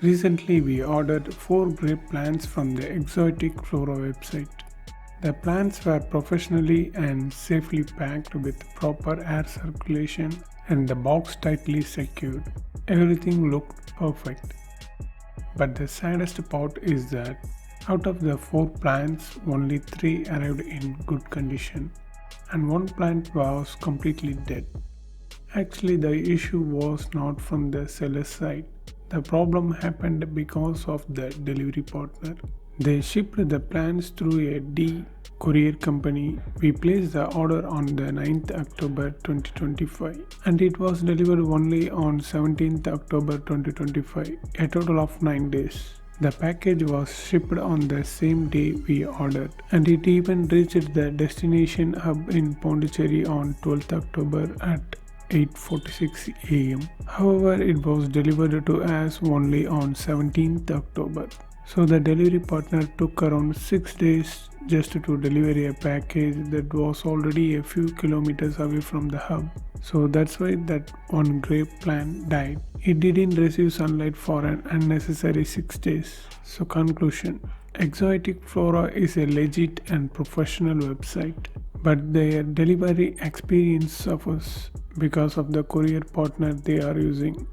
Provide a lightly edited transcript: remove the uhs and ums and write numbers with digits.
Recently, we ordered 4 grape plants from the exotic Flora website. The plants were professionally and safely packed with proper air circulation and the box tightly secured. Everything looked perfect. But the saddest part is that out of the 4 plants, only 3 arrived in good condition, and one plant was completely dead. Actually, the issue was not from the seller's side. The problem happened because of the delivery partner. They shipped the plants through a D courier company. We placed the order on the 9th October 2025 and it was delivered only on 17th October 2025, a total of 9 days. The package was shipped on the same day we ordered, and it even reached the destination hub in Pondicherry on 12th October at 8:46 am. However, it was delivered to us only on 17th October. So the delivery partner took around 6 days just to deliver a package that was already a few kilometers away from the hub. So that's why that one grape plant died. It didn't receive sunlight for an unnecessary 6 days. So conclusion. Exotic Flora is a legit and professional website, but their delivery experience suffers because of the courier partner they are using.